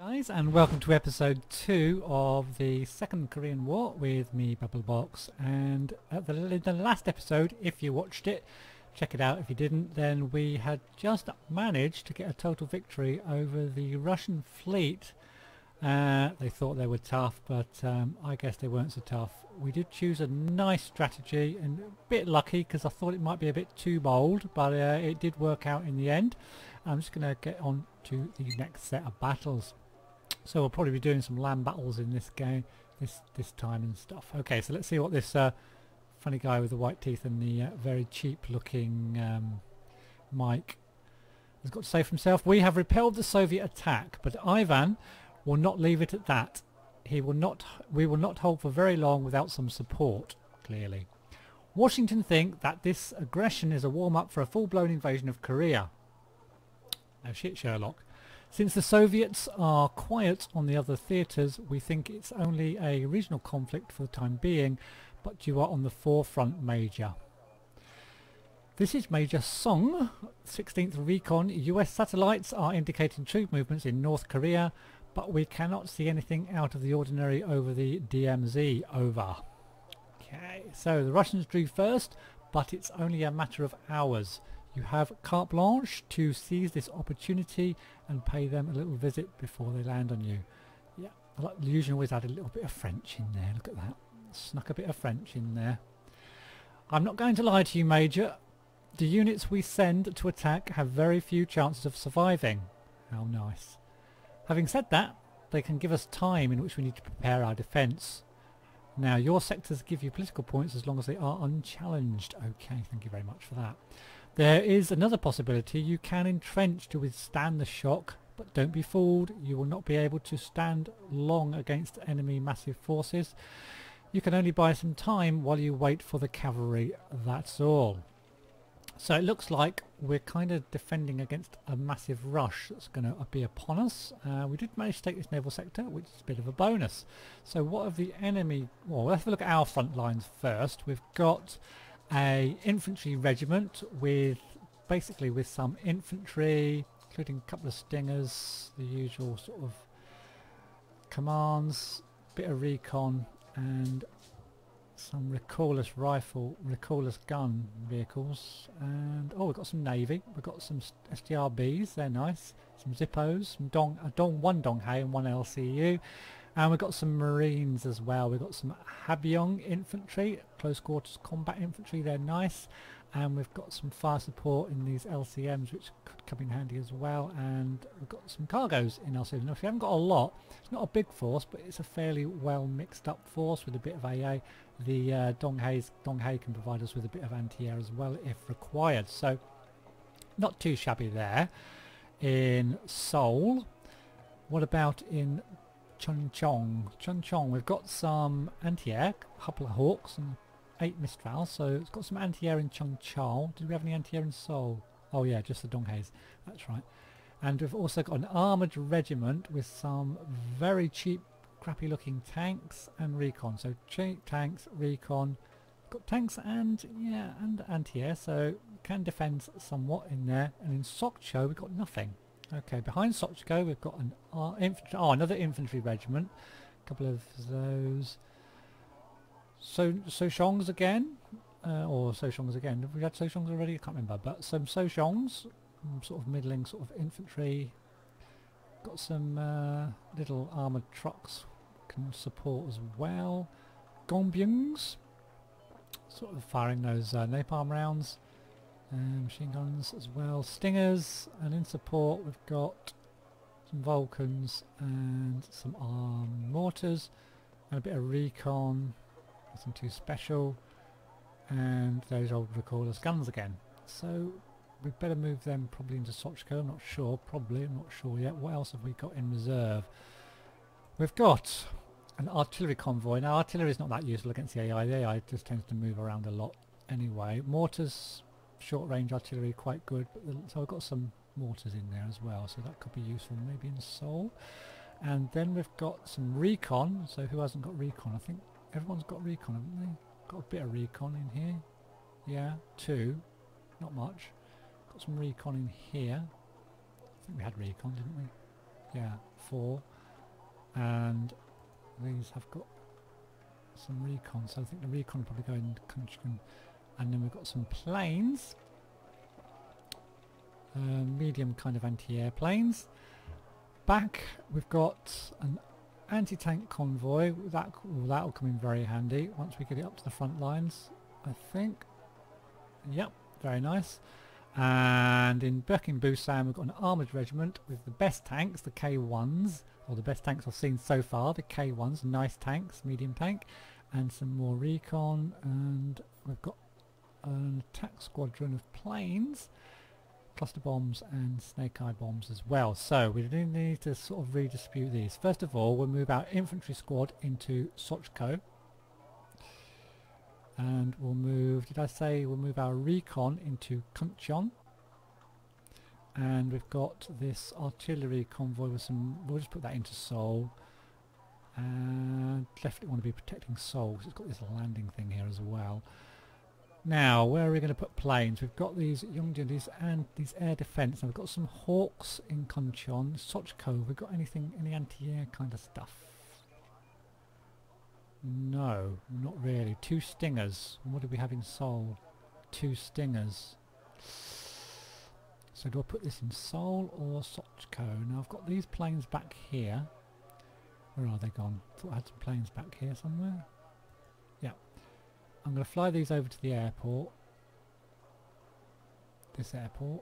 guys, and welcome to episode 2 of the Second Korean War with me, Bubblebox. And at the last episode, if you watched it, check it out. If you didn't, then we had just managed to get a total victory over the Russian fleet. They thought they were tough, but I guess they weren't so tough. We did choose a nice strategy, and a bit lucky because I thought it might be a bit too bold, but it did work out in the end. I'm just going to get on to the next set of battles. So we'll probably be doing some land battles in this game this time and stuff. Okay, so let's see what this funny guy with the white teeth and the very cheap looking mic has got to say for himself. We have repelled the Soviet attack, but Ivan will not leave it at that. We will not hold for very long without some support, clearly. Washington think that this aggression is a warm-up for a full-blown invasion of Korea. No shit, Sherlock. Since the Soviets are quiet on the other theatres, we think it's only a regional conflict for the time being, but you are on the forefront, Major. This is Major Song, 16th Recon. US satellites are indicating troop movements in North Korea, but we cannot see anything out of the ordinary over the DMZ. Over. Okay, so the Russians drew first, but it's only a matter of hours. You have carte blanche to seize this opportunity and pay them a little visit before they land on you. Yeah, I like the usual always add a little bit of French in there. Look at that. Snuck a bit of French in there. I'm not going to lie to you, Major. The units we send to attack have very few chances of surviving. How nice. Having said that, they can give us time in which we need to prepare our defence. Now, your sectors give you political points as long as they are unchallenged. Okay, thank you very much for that. There is another possibility. You can entrench to withstand the shock, but don't be fooled. You will not be able to stand long against enemy massive forces. You can only buy some time while you wait for the cavalry. That's all. So it looks like we're kind of defending against a massive rush that's going to be upon us. We did manage to take this naval sector, which is a bit of a bonus. So what of the enemy? Well, let's have a look at our front lines first. We've got a infantry regiment with basically with some infantry, including a couple of stingers, the usual sort of commands, bit of recon, and some recallless gun vehicles. And oh, we've got some navy. We've got some STRBs. They're nice. Some Zippos, some one Donghae and one LCU. And we've got some marines as well. We've got some Habyong infantry, close quarters combat infantry. They're nice. And we've got some fire support in these LCMs, which could come in handy as well. And we've got some cargoes in LCMs. Now, if you haven't got a lot, it's not a big force, but it's a fairly well mixed up force with a bit of AA. The Donghae can provide us with a bit of anti-air as well if required. So not too shabby there. In Seoul, what about in Chungcheong? We've got some anti-air, a couple of Hawks and 8 Mistrals, so it's got some anti-air in Chungcheong. Did we have any anti-air in Seoul? Oh yeah, just the Donghaes, that's right. And we've also got an armoured regiment with some very cheap, crappy looking tanks and recon. So cheap tanks, recon, got tanks and yeah, and anti-air, so can defend somewhat in there. And in Sokcho we've got nothing. Okay, behind Sokcho we've got an another infantry regiment, a couple of those. Sochongs again, or Sochongs again. Have we had Sochongs already? I can't remember, but some Sochongs, sort of middling sort of infantry. Got some little armoured trucks can support as well. Gongbyungs, sort of firing those napalm rounds. Machine guns as well. Stingers, and in support we've got some Vulcans and some mortars and a bit of recon. Nothing too special, and those old recallless guns again. So we'd better move them probably into Sokcho. I'm not sure, I'm not sure yet. What else have we got in reserve? We've got an artillery convoy. Now artillery is not that useful against the AI. The AI just tends to move around a lot anyway. Mortars, short range artillery, quite good. So I've got some mortars in there as well, so that could be useful maybe in Seoul. And then we've got some recon. So who hasn't got recon? I think everyone's got recon, haven't they? Got a bit of recon in here. Yeah, 2. Not much. Got some recon in here. I think we had recon, didn't we? Yeah, 4. and these have got some recon, so I think the recon will probably go in Kunchkin. And then we've got some planes, medium kind of anti-air planes. Back we've got an anti-tank convoy. That'll come in very handy once we get it up to the front lines, I think. Yep, very nice. And in Birkin Busan we've got an armoured regiment with the best tanks, the K1s, or the best tanks I've seen so far, the K1s, nice tanks, medium tank, and some more recon, and we've got an attack squadron of planes, cluster bombs and snake eye bombs as well. So we do need to sort of redistribute these. First of all, we'll move our infantry squad into Sokcho. And we'll move, did I say we'll move our recon into Kuncheon? And we've got this artillery convoy with some, we'll just put that into Seoul. And definitely want to be protecting Seoul because it's got this landing thing here as well. Now, where are we going to put planes? We've got these Yongjin and these air defence. Now we've got some Hawks in Kuncheon, Sokcho. Have we got anything, any anti-air kind of stuff? No, not really. 2 Stingers. And what do we have in Seoul? 2 Stingers. So do I put this in Seoul or Sokcho? Now I've got these planes back here. Where are they gone? I thought I had some planes back here somewhere. Yeah. I'm going to fly these over to the airport. This airport.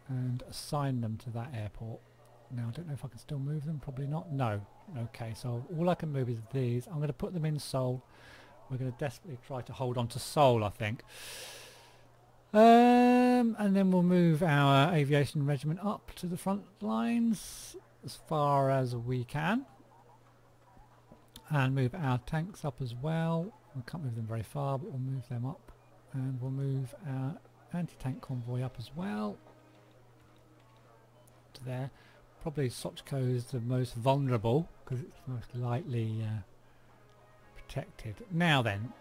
And assign them to that airport. Now I don't know if I can still move them. Probably not. No. Okay, so all I can move is these. I'm going to put them in Seoul. We're going to desperately try to hold on to Seoul, I think. And then we'll move our aviation regiment up to the front lines as far as we can. And move our tanks up as well. We can't move them very far, but we'll move them up. And we'll move our anti-tank convoy up as well. To there. Probably Sokcho is the most vulnerable because it's most lightly protected. Now then,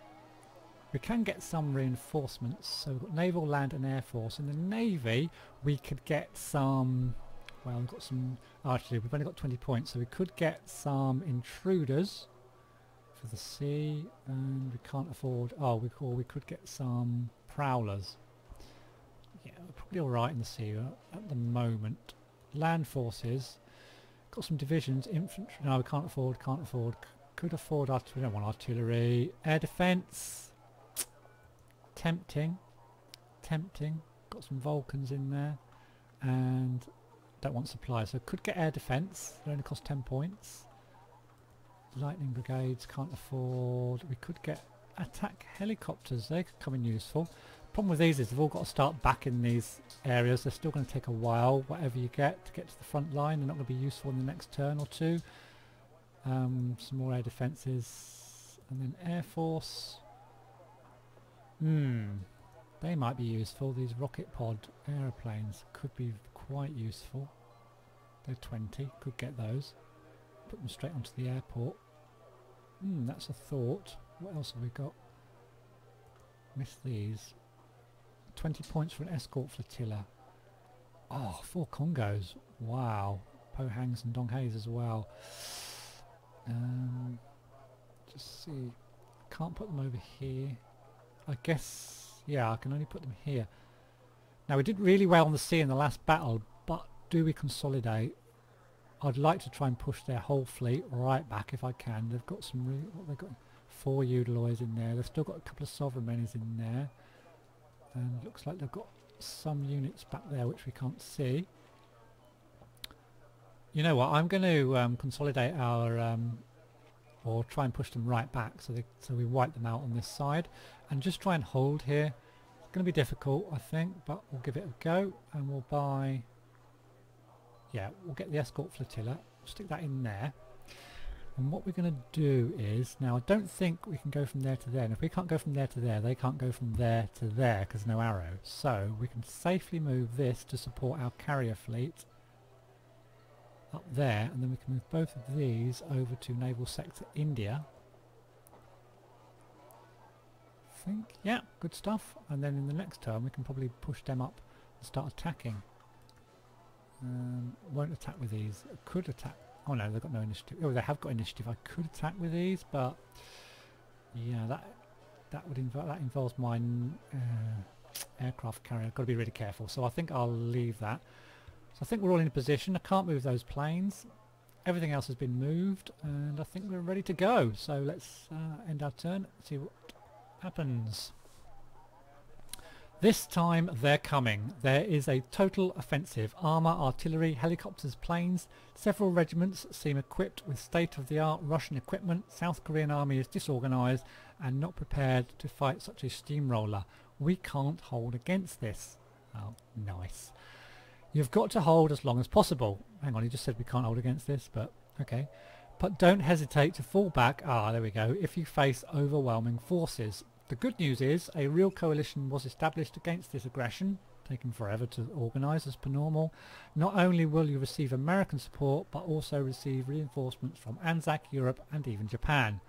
we can get some reinforcements. So we've got naval, land and air force. In the navy we could get some, well we've got some, actually we've only got 20 points, so we could get some intruders for the sea, and we can't afford, we could get some prowlers. Yeah, we're probably alright in the sea at the moment. Land forces, got some divisions, infantry, no we can't afford, could afford artillery, we don't want artillery, air defence, tempting, got some Vulcans in there, and don't want supplies, so could get air defence, it only costs 10 points, lightning brigades, can't afford, we could get attack helicopters, they could come in useful. Problem with these is they've all got to start back in these areas. They're still going to take a while, whatever you get to the front line. They're not going to be useful in the next turn or two. Some more air defences. And then Air Force. They might be useful. These rocket pod aeroplanes could be quite useful. They're 20. Could get those. Put them straight onto the airport. That's a thought. What else have we got? Missed these. 20 points for an escort flotilla. Oh, 4 Congos. Wow. Pohangs and Donghaes as well. Just see. Can't put them over here. I guess, yeah, I can only put them here. Now, we did really well on the sea in the last battle, but do we consolidate? I'd like to try and push their whole fleet right back if I can. They've got some really, what they've got, 4 Eudeloys in there. They've still got a couple of Sovereign Minis in there. And looks like they've got some units back there which we can't see. You know what, I'm going to consolidate our, or try and push them right back so we wipe them out on this side. And just try and hold here. It's going to be difficult, I think, but we'll give it a go. And we'll buy, yeah, we'll get the escort flotilla. Stick that in there. And what we're going to do is, now I don't think we can go from there to there, and if we can't go from there to there, they can't go from there to there because no arrow. So we can safely move this to support our carrier fleet up there, and then we can move both of these over to Naval Sector India. I think, yeah, good stuff. And then in the next turn we can probably push them up and start attacking. Won't attack with these, could attack. Oh no, they've got no initiative. Oh, they have got initiative. I could attack with these, but yeah, that involves my aircraft carrier. I've got to be really careful. So I think I'll leave that. So I think we're all in a position. I can't move those planes. Everything else has been moved, and I think we're ready to go. So let's end our turn. See what happens. This time they're coming. There is a total offensive. Armour, artillery, helicopters, planes. Several regiments seem equipped with state-of-the-art Russian equipment. South Korean army is disorganised and not prepared to fight such a steamroller. We can't hold against this. Oh, nice. You've got to hold as long as possible. Hang on, he just said we can't hold against this, but okay. But don't hesitate to fall back. Ah, there we go. If you face overwhelming forces. The good news is a real coalition was established against this aggression, taken forever to organise as per normal. Not only will you receive American support, but also receive reinforcements from Anzac, Europe and even Japan.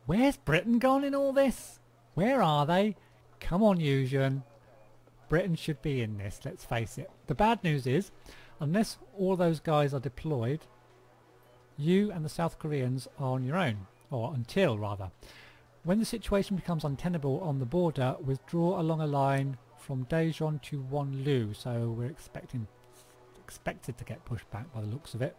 Where's Britain gone in all this? Where are they? Come on, Eugen. Britain should be in this, let's face it. The bad news is, unless all those guys are deployed, you and the South Koreans are on your own, or until rather. When the situation becomes untenable on the border, withdraw along a line from Daejeon to Wonlu. So we're expected to get pushed back by the looks of it.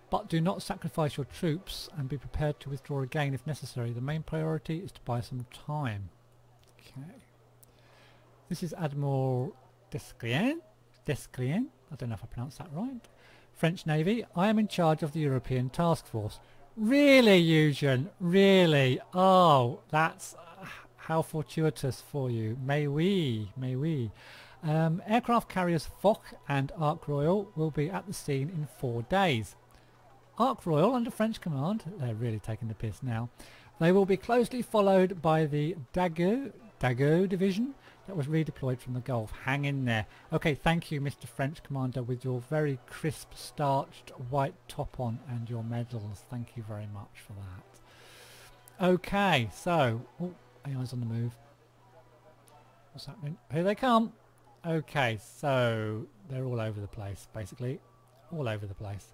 But do not sacrifice your troops and be prepared to withdraw again if necessary. The main priority is to buy some time. Okay. This is Admiral Descrien. I don't know if I pronounced that right. French Navy. I am in charge of the European Task Force. Really, Eugen? Really? Oh, that's how fortuitous for you. Mais oui, mais oui. Aircraft carriers Foch and Ark Royal will be at the scene in 4 days. Ark Royal under French command. They're really taking the piss now. They will be closely followed by the Dago division that was redeployed from the Gulf. Hang in there. Okay, thank you, Mr. French Commander, with your very crisp, starched white top on and your medals. Thank you very much for that. Okay, so... Oh, AI's on the move. What's happening? Here they come! Okay, so they're all over the place, basically. All over the place.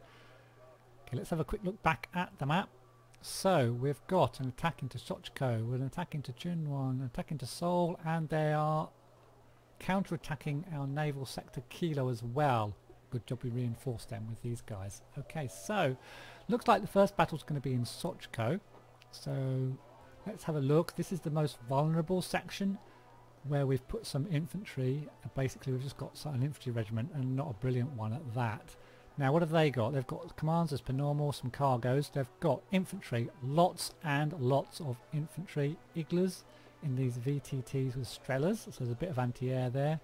Okay, let's have a quick look back at the map. So we've got an attack into Sokcho, we're an attack into Chunwon, an attack into Seoul, and they are counter-attacking our naval sector Kilo as well. Good job we reinforced them with these guys. Okay, so looks like the first battle's going to be in Sokcho. So let's have a look. This is the most vulnerable section where we've put some infantry. Basically we've just got an infantry regiment and not a brilliant one at that. Now what have they got? They've got commands as per normal, some cargoes. They've got infantry, lots and lots of infantry Iglas in these VTTs with Strellas, so there's a bit of anti-air there.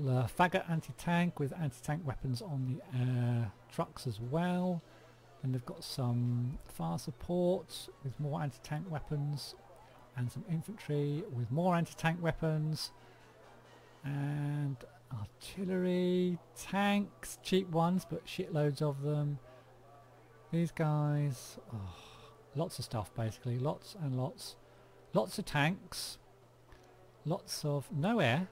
Faggot anti-tank with anti-tank weapons on the trucks as well. And they've got some fire support with more anti-tank weapons and some infantry with more anti-tank weapons and artillery, tanks, cheap ones but shitloads of them. These guys, oh, lots of stuff basically, lots and lots. Lots of tanks, lots of no air,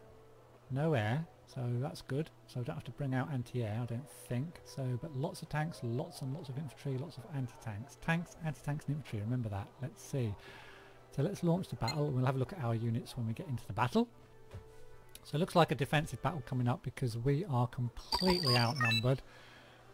so that's good. So I don't have to bring out anti-air, I don't think. So, but lots of tanks, lots and lots of infantry, lots of anti-tanks. Tanks, anti-tanks and infantry, remember that. Let's see. So let's launch the battle. We'll have a look at our units when we get into the battle. So it looks like a defensive battle coming up because we are completely outnumbered.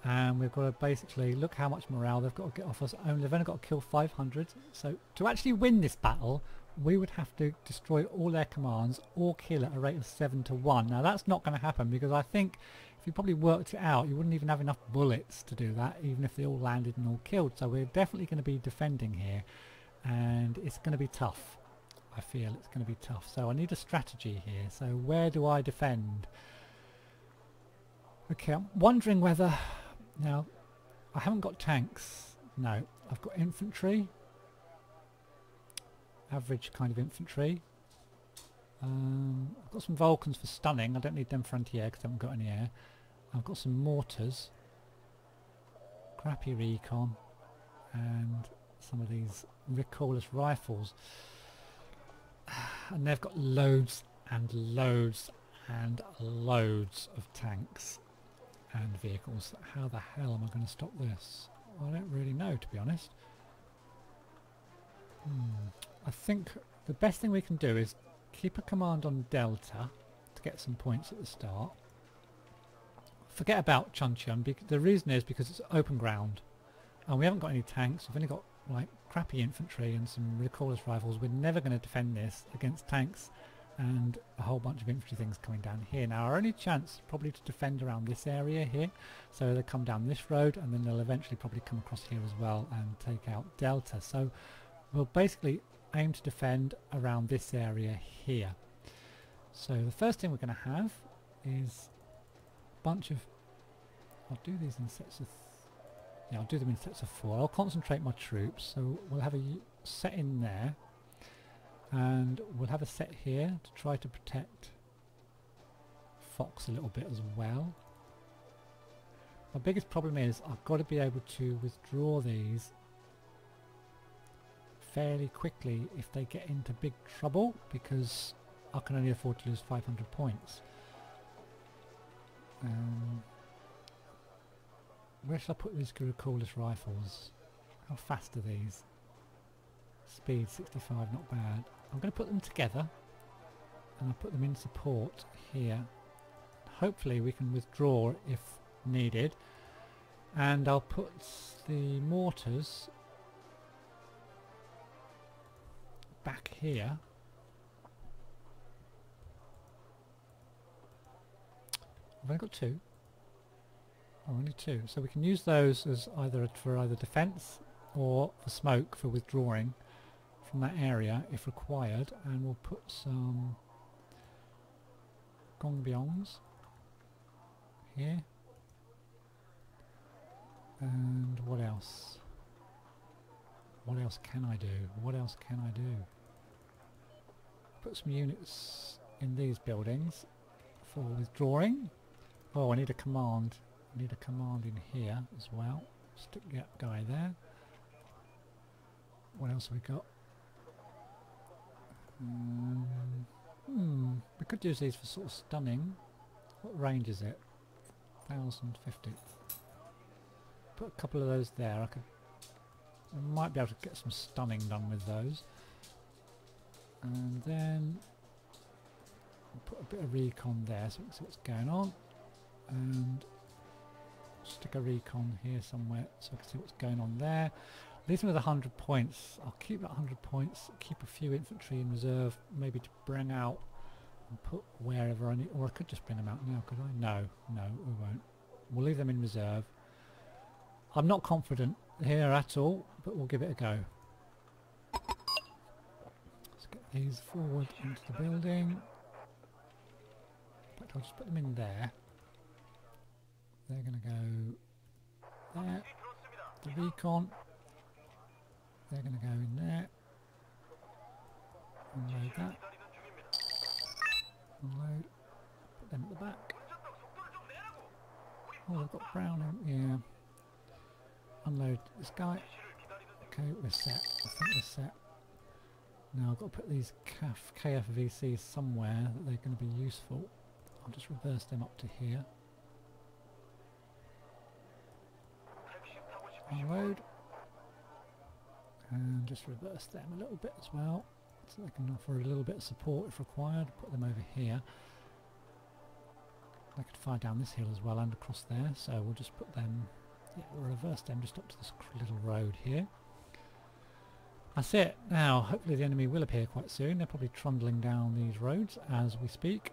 And we've got to basically look how much morale they've got to get off us. They've only got to kill 500. So to actually win this battle, we would have to destroy all their commands or kill at a rate of 7-1. Now that's not going to happen because I think if you probably worked it out, you wouldn't even have enough bullets to do that, even if they all landed and all killed. So we're definitely going to be defending here. And it's going to be tough. I feel it's going to be tough. So I need a strategy here. So where do I defend? Okay, I'm wondering whether... Now, I haven't got tanks. No, I've got infantry. Average kind of infantry. I've got some Vulcans for stunning. I don't need them for anti-air because I haven't got any air. I've got some mortars. Crappy recon. And some of these recalless rifles. And they've got loads and loads and loads of tanks. and vehicles. How the hell am I going to stop this? I don't really know, to be honest. I think the best thing we can do is keep a command on Delta to get some points at the start. Forget about Chun Chun. The reason is because it's open ground and we haven't got any tanks. We've only got like crappy infantry and some recoilless rifles. We're never going to defend this against tanks and a whole bunch of infantry things coming down here. Now our only chance is probably to defend around this area here. So they'll come down this road and then they'll eventually probably come across here as well and take out Delta. So we'll basically aim to defend around this area here. So the first thing we're going to have is a bunch of... I'll do these in sets of... I'll do them in sets of 4. I'll concentrate my troops. So we'll have a set in there. And we'll have a set here to try to protect Fox a little bit as well. My biggest problem is I've got to be able to withdraw these fairly quickly if they get into big trouble, because I can only afford to lose 500 points. Where should I put these recoilless rifles? How fast are these? Speed 65, not bad. I'm going to put them together and I'll put them in support here. Hopefully we can withdraw if needed, and I'll put the mortars back here. I've only got 2. Oh, only 2. So we can use those as either for defence or for smoke for withdrawing from that area if required, and we'll put some gongbiongs here. And what else? What else can I do? What else can I do? Put some units in these buildings for withdrawing. Oh, I need a command. I need a command in here as well. Stick that guy there. What else have we got? We could use these for sort of stunning. What range is it? 1050. Put a couple of those there. I might be able to get some stunning done with those. And then I'll put a bit of recon there so we can see what's going on. And stick a recon here somewhere so I can see what's going on there. Leave them with 100 points. I'll keep that 100 points, keep a few infantry in reserve, maybe to bring out and put wherever I need, or I could just bring them out now, could I? No, we won't. We'll leave them in reserve. I'm not confident here at all, but we'll give it a go. Let's get these forward into the building. In fact, I'll just put them in there. They're going to go there. The recon. They're going to go in there. Unload that. Unload. Put them at the back. Oh, I've got brown in. Yeah. Unload this guy. Okay, we're set. I think we're set. Now I've got to put these KFVCs somewhere that they're going to be useful. I'll just reverse them up to here. Unload. And just reverse them a little bit as well, so they can offer a little bit of support if required. Put them over here. They could fire down this hill as well and across there, so we'll just put them, we'll reverse them just up to this little road here. That's it. Now hopefully the enemy will appear quite soon. They're probably trundling down these roads as we speak,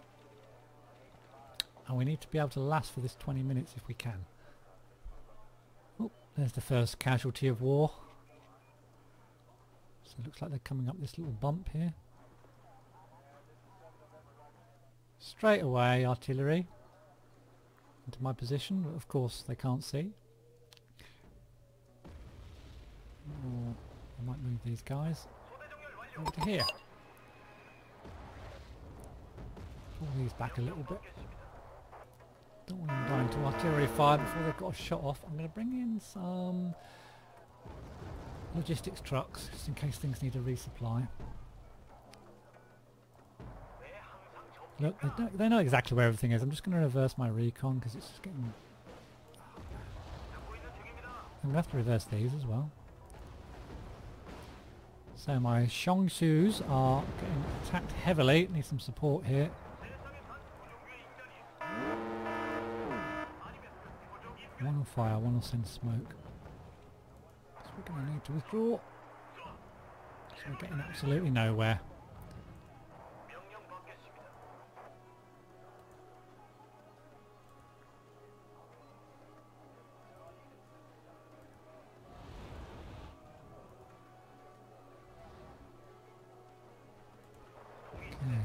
and we need to be able to last for this 20 minutes if we can. Oh, there's the first casualty of war. So it looks like they're coming up this little bump here. Straight away, artillery into my position, but of course they can't see. Or I might move these guys over to here. Pull these back a little bit. Don't want them dying to artillery fire before they've got a shot off. I'm going to bring in some logistics trucks just in case things need a resupply. Look, they know exactly where everything is. I'm just going to reverse my recon because it's just getting I'm going to have to reverse these as well. So my Shongshus are getting attacked heavily. Need some support here. One will fire, one will send smoke. So we're going to need to withdraw. So we're getting absolutely nowhere.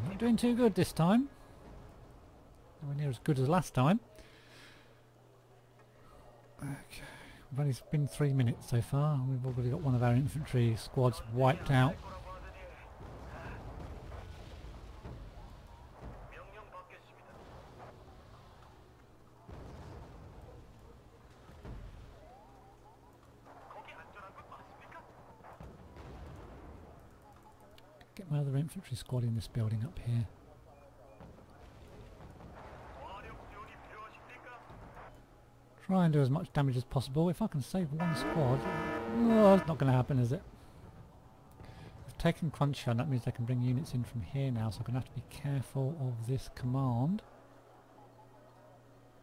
Not doing too good this time. Nowhere near as good as last time. Okay, we've only been 3 minutes so far. We've already got one of our infantry squads wiped out. Get my other infantry squad in this building up here. Try and do as much damage as possible. If I can save one squad, oh, it's not going to happen, is it? I've taken Crunch Shot, that means I can bring units in from here now, so I'm going to have to be careful of this command.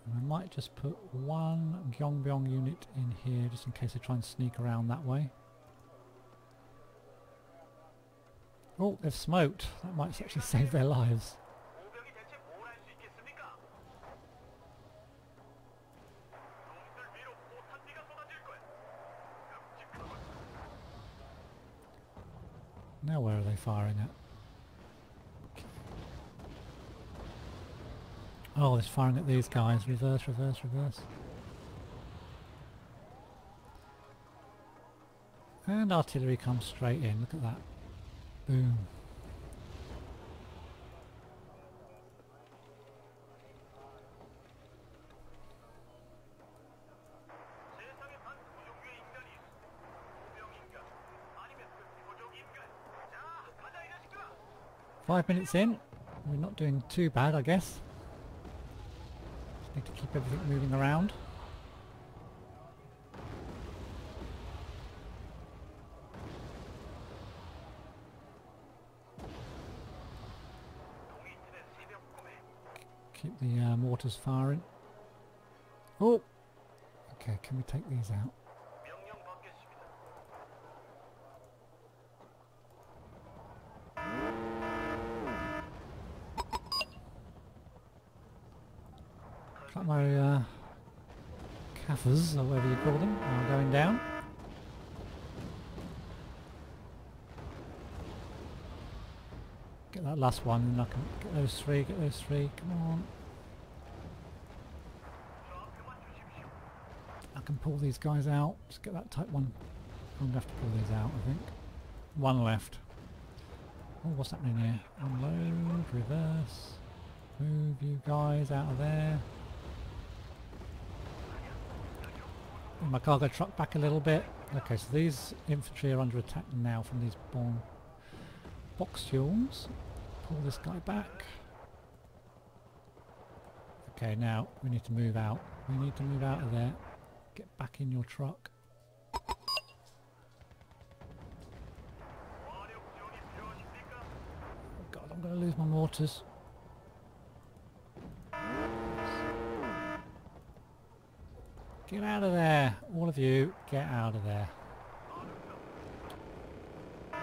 And I might just put one Gyeongbyong unit in here, just in case I try and sneak around that way. Oh, they've smoked. That might actually save their lives. Now where are they firing at? Oh, they're firing at these guys. Reverse, reverse, reverse. And artillery comes straight in. Look at that. Boom. Five minutes in, we're not doing too bad, I guess. Just need to keep everything moving around. Keep the mortars firing. Oh! Okay, can we take these out? Like my Kaffers, or whatever you call them, are going down. Get that last one and I can get those three, come on. I can pull these guys out, just get that type one. I'm going to have to pull these out, I think. One left. Oh, what's happening here? Unload, reverse, move you guys out of there. Bring my cargo truck back a little bit. Okay, so these infantry are under attack now from these box fuels. Pull this guy back. Okay, now we need to move out. We need to move out of there. Get back in your truck. Oh God, I'm going to lose my mortars. Get out of there! All of you, get out of there. I'm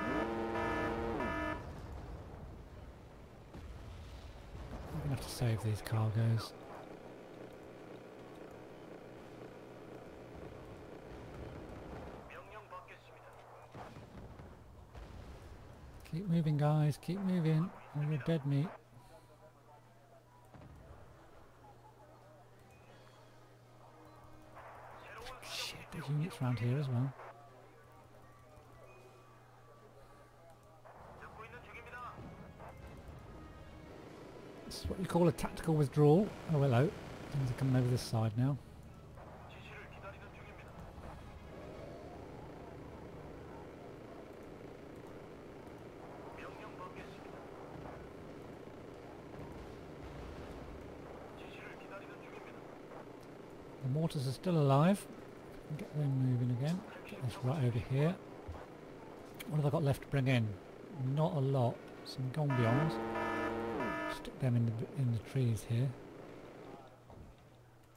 going to have to save these cargoes. Keep moving, guys, keep moving, or you're dead meat. Shit, there's units around here as well. This is what you call a tactical withdrawal. Oh hello, things are coming over this side now. The mortars are still alive. Get them moving again. Get this right over here. What have I got left to bring in? Not a lot. Some gombions. Stick them in the trees here.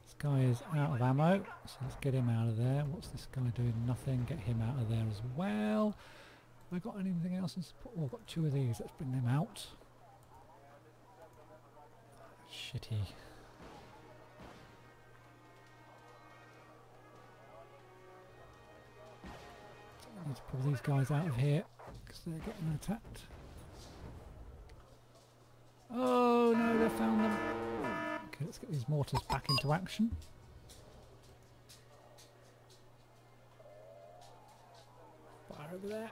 This guy is out of ammo, so let's get him out of there. What's this guy doing? Nothing. Get him out of there as well. Have I got anything else in support? Oh, I've got 2 of these. Let's bring them out. Shitty. I need to pull these guys out of here because they're getting attacked. Oh no, they found them. Okay, let's get these mortars back into action. Fire over there.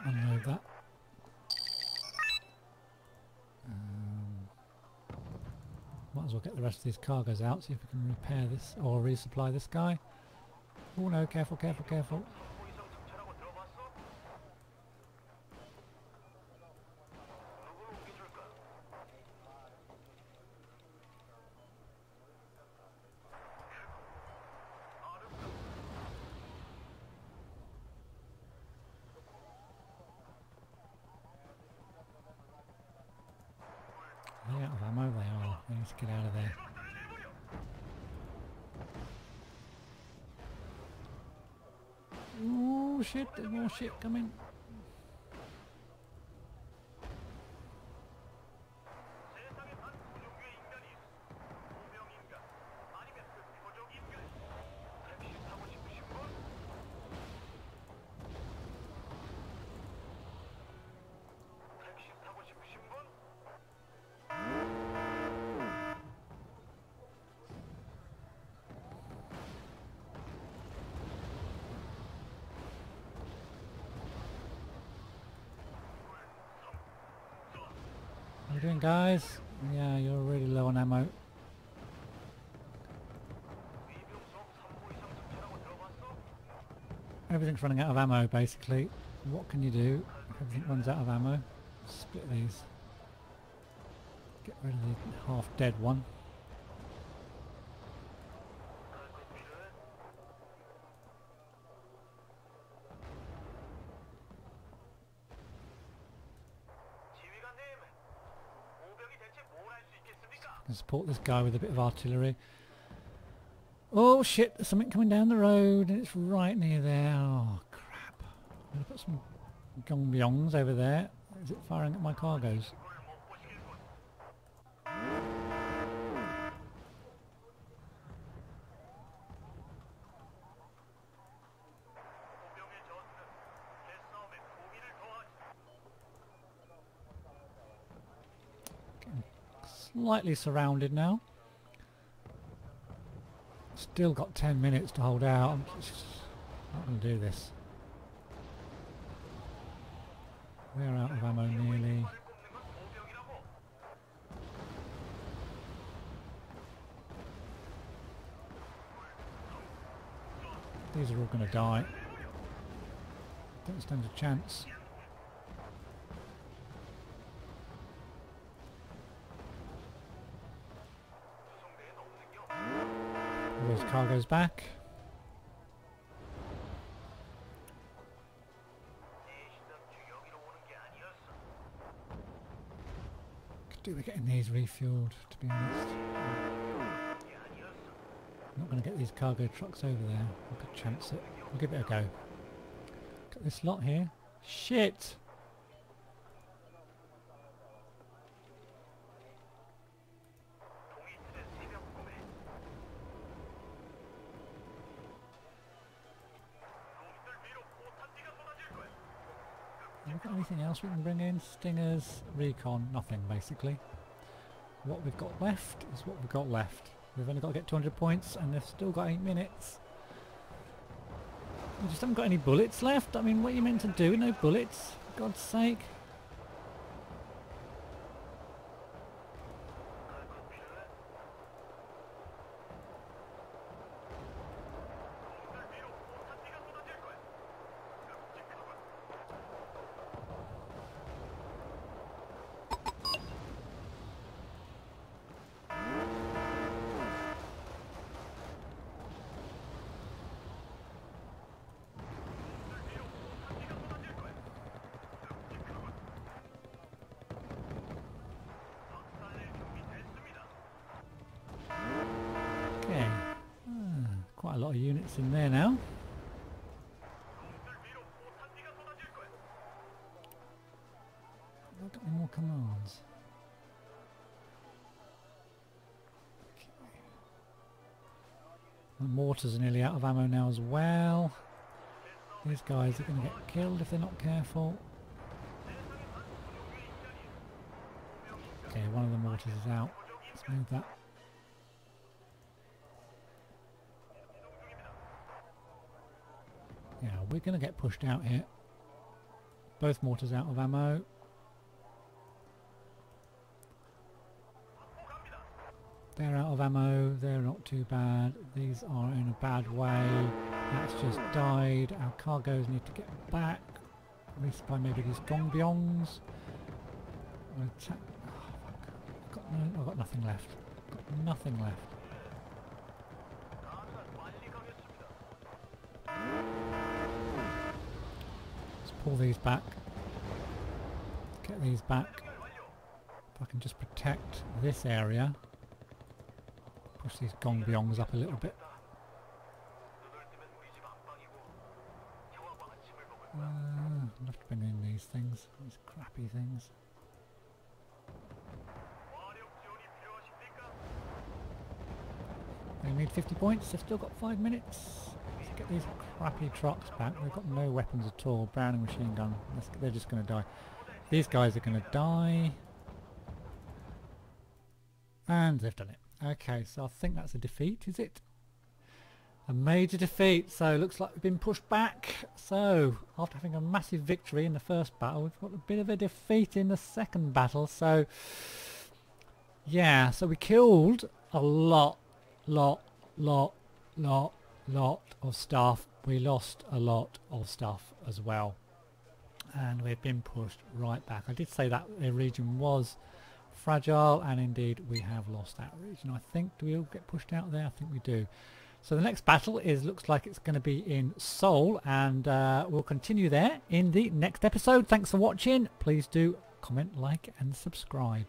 Unload that. Might as well get the rest of these cargoes out, see if we can repair this or resupply this guy. Oh no, careful, careful, careful. They're out of ammo, they are. We need to get out of there. Oh shit, there's more shit coming. How you doing, guys? Yeah, you're really low on ammo. Everything's running out of ammo, basically. What can you do if everything runs out of ammo? Split these. Get rid of the half-dead one. Can support this guy with a bit of artillery. Oh shit, there's something coming down the road and it's right near there. Oh crap. I'm going to put some gombyongs over there. Is it firing at my cargoes? Slightly surrounded now. Still got 10 minutes to hold out. I'm just not going to do this. We're out of ammo nearly. These are all going to die. Don't stand a chance. Those cargoes back. Could do with getting these refueled, to be honest. I'm not going to get these cargo trucks over there. I could chance it. I'll give it a go. Got this lot here. Shit! Have we got anything else we can bring in? Stingers, recon, nothing basically. What we've got left is what we've got left. We've only got to get 200 points and they've still got 8 minutes. We just haven't got any bullets left. I mean, what are you meant to do? No bullets, for God's sake. lot of units in there now. Have I got any more commands? Okay. The mortars are nearly out of ammo now as well. These guys are going to get killed if they're not careful. Okay, one of the mortars is out. Let's move that. Yeah, we're going to get pushed out here. Both mortars out of ammo. They're out of ammo. They're not too bad. These are in a bad way. That's just died. Our cargoes need to get back. Resupply maybe these gongbyongs. Oh, fuck. I've got nothing left. Got nothing left. Let's pull these back. Get these back. If I can just protect this area. Push these gongbyongs up a little bit. I'll have to bring in these things, these crappy things. They need 50 points, they've still got 5 minutes. Let's get these crappy trucks back. They've got no weapons at all. Browning machine gun, they're just going to die. These guys are going to die. And they've done it. Okay, so I think that's a defeat, is it? A major defeat, so looks like we've been pushed back. So, after having a massive victory in the first battle, we've got a bit of a defeat in the second battle. So, yeah, so we killed a lot of stuff. We lost a lot of stuff as well. And we've been pushed right back. I did say that the region was fragile, and indeed we have lost that region. I think, do we all get pushed out there? I think we do. So the next battle looks like it's going to be in Seoul, and we'll continue there in the next episode. Thanks for watching. Please do comment, like and subscribe.